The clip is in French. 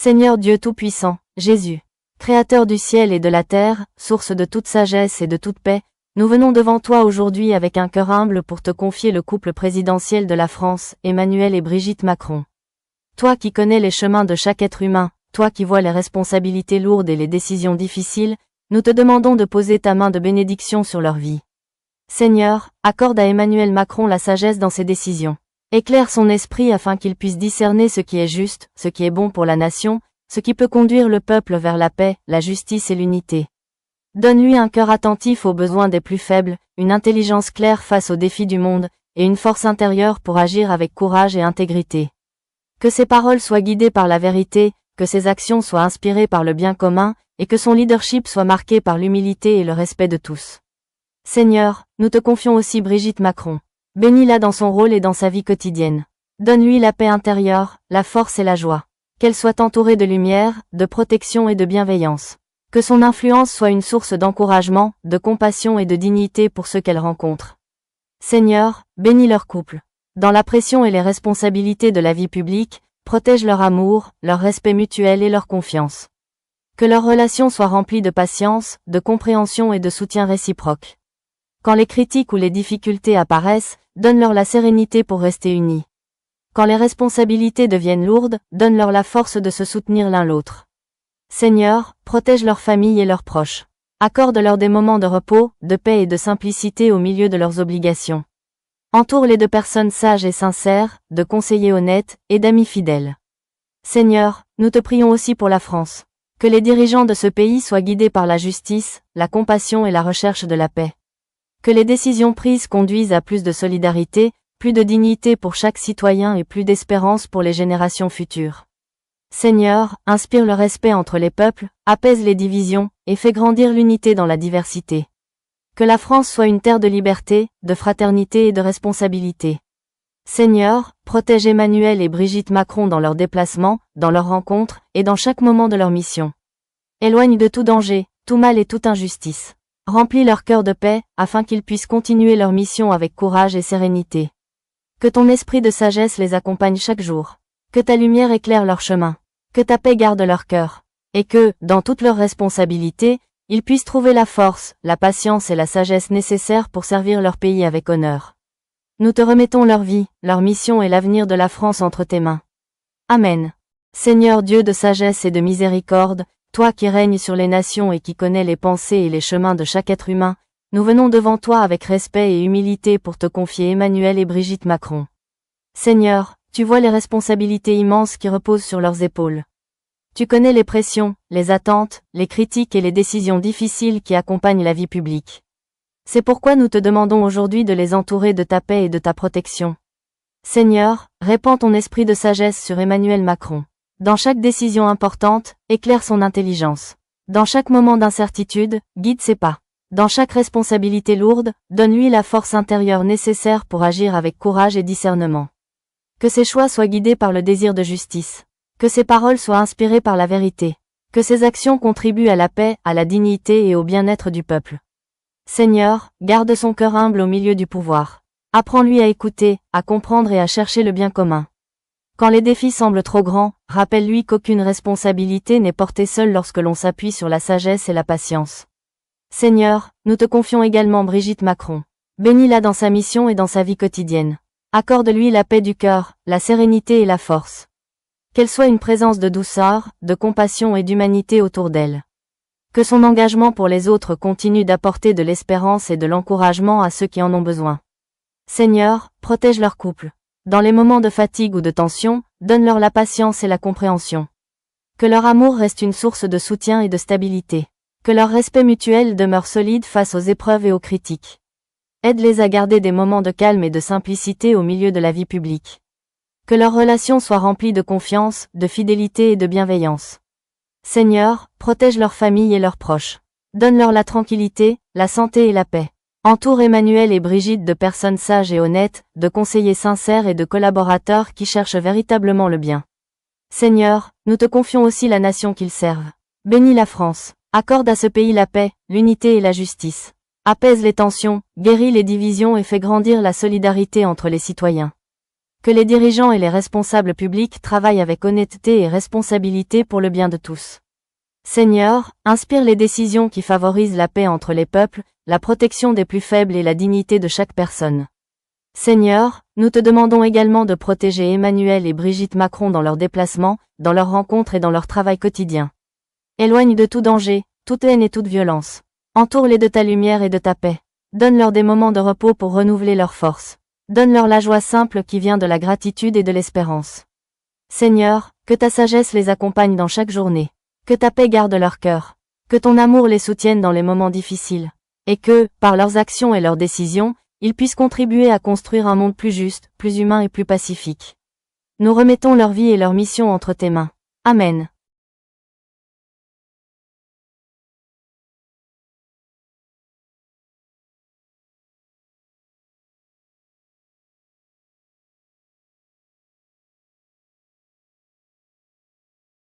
Seigneur Dieu Tout-Puissant, Jésus, Créateur du ciel et de la terre, source de toute sagesse et de toute paix, nous venons devant toi aujourd'hui avec un cœur humble pour te confier le couple présidentiel de la France, Emmanuel et Brigitte Macron. Toi qui connais les chemins de chaque être humain, toi qui vois les responsabilités lourdes et les décisions difficiles, nous te demandons de poser ta main de bénédiction sur leur vie. Seigneur, accorde à Emmanuel Macron la sagesse dans ses décisions. Éclaire son esprit afin qu'il puisse discerner ce qui est juste, ce qui est bon pour la nation, ce qui peut conduire le peuple vers la paix, la justice et l'unité. Donne-lui un cœur attentif aux besoins des plus faibles, une intelligence claire face aux défis du monde, et une force intérieure pour agir avec courage et intégrité. Que ses paroles soient guidées par la vérité, que ses actions soient inspirées par le bien commun, et que son leadership soit marqué par l'humilité et le respect de tous. Seigneur, nous te confions aussi Brigitte Macron. Bénis-la dans son rôle et dans sa vie quotidienne. Donne-lui la paix intérieure, la force et la joie. Qu'elle soit entourée de lumière, de protection et de bienveillance. Que son influence soit une source d'encouragement, de compassion et de dignité pour ceux qu'elle rencontre. Seigneur, bénis leur couple. Dans la pression et les responsabilités de la vie publique, protège leur amour, leur respect mutuel et leur confiance. Que leur relation soit remplie de patience, de compréhension et de soutien réciproque. Quand les critiques ou les difficultés apparaissent, donne-leur la sérénité pour rester unis. Quand les responsabilités deviennent lourdes, donne-leur la force de se soutenir l'un l'autre. Seigneur, protège leur famille et leurs proches. Accorde-leur des moments de repos, de paix et de simplicité au milieu de leurs obligations. Entoure-les de personnes sages et sincères, de conseillers honnêtes et d'amis fidèles. Seigneur, nous te prions aussi pour la France. Que les dirigeants de ce pays soient guidés par la justice, la compassion et la recherche de la paix. Que les décisions prises conduisent à plus de solidarité, plus de dignité pour chaque citoyen et plus d'espérance pour les générations futures. Seigneur, inspire le respect entre les peuples, apaise les divisions, et fais grandir l'unité dans la diversité. Que la France soit une terre de liberté, de fraternité et de responsabilité. Seigneur, protège Emmanuel et Brigitte Macron dans leurs déplacements, dans leurs rencontres, et dans chaque moment de leur mission. Éloigne de tout danger, tout mal et toute injustice. Remplis leur cœur de paix, afin qu'ils puissent continuer leur mission avec courage et sérénité. Que ton esprit de sagesse les accompagne chaque jour. Que ta lumière éclaire leur chemin. Que ta paix garde leur cœur. Et que, dans toutes leurs responsabilités, ils puissent trouver la force, la patience et la sagesse nécessaires pour servir leur pays avec honneur. Nous te remettons leur vie, leur mission et l'avenir de la France entre tes mains. Amen. Seigneur Dieu de sagesse et de miséricorde, toi qui règnes sur les nations et qui connais les pensées et les chemins de chaque être humain, nous venons devant toi avec respect et humilité pour te confier Emmanuel et Brigitte Macron. Seigneur, tu vois les responsabilités immenses qui reposent sur leurs épaules. Tu connais les pressions, les attentes, les critiques et les décisions difficiles qui accompagnent la vie publique. C'est pourquoi nous te demandons aujourd'hui de les entourer de ta paix et de ta protection. Seigneur, répands ton esprit de sagesse sur Emmanuel Macron. Dans chaque décision importante, éclaire son intelligence. Dans chaque moment d'incertitude, guide ses pas. Dans chaque responsabilité lourde, donne-lui la force intérieure nécessaire pour agir avec courage et discernement. Que ses choix soient guidés par le désir de justice. Que ses paroles soient inspirées par la vérité. Que ses actions contribuent à la paix, à la dignité et au bien-être du peuple. Seigneur, garde son cœur humble au milieu du pouvoir. Apprends-lui à écouter, à comprendre et à chercher le bien commun. Quand les défis semblent trop grands, rappelle-lui qu'aucune responsabilité n'est portée seule lorsque l'on s'appuie sur la sagesse et la patience. Seigneur, nous te confions également Brigitte Macron. Bénis-la dans sa mission et dans sa vie quotidienne. Accorde-lui la paix du cœur, la sérénité et la force. Qu'elle soit une présence de douceur, de compassion et d'humanité autour d'elle. Que son engagement pour les autres continue d'apporter de l'espérance et de l'encouragement à ceux qui en ont besoin. Seigneur, protège leur couple. Dans les moments de fatigue ou de tension, donne-leur la patience et la compréhension. Que leur amour reste une source de soutien et de stabilité. Que leur respect mutuel demeure solide face aux épreuves et aux critiques. Aide-les à garder des moments de calme et de simplicité au milieu de la vie publique. Que leurs relations soient remplies de confiance, de fidélité et de bienveillance. Seigneur, protège leur famille et leurs proches. Donne-leur la tranquillité, la santé et la paix. Entoure Emmanuel et Brigitte de personnes sages et honnêtes, de conseillers sincères et de collaborateurs qui cherchent véritablement le bien. Seigneur, nous te confions aussi la nation qu'ils servent. Bénis la France. Accorde à ce pays la paix, l'unité et la justice. Apaise les tensions, guéris les divisions et fais grandir la solidarité entre les citoyens. Que les dirigeants et les responsables publics travaillent avec honnêteté et responsabilité pour le bien de tous. Seigneur, inspire les décisions qui favorisent la paix entre les peuples, la protection des plus faibles et la dignité de chaque personne. Seigneur, nous te demandons également de protéger Emmanuel et Brigitte Macron dans leurs déplacements, dans leurs rencontres et dans leur travail quotidien. Éloigne de tout danger, toute haine et toute violence. Entoure-les de ta lumière et de ta paix. Donne-leur des moments de repos pour renouveler leurs forces. Donne-leur la joie simple qui vient de la gratitude et de l'espérance. Seigneur, que ta sagesse les accompagne dans chaque journée. Que ta paix garde leur cœur. Que ton amour les soutienne dans les moments difficiles. Et que, par leurs actions et leurs décisions, ils puissent contribuer à construire un monde plus juste, plus humain et plus pacifique. Nous remettons leur vie et leur mission entre tes mains. Amen.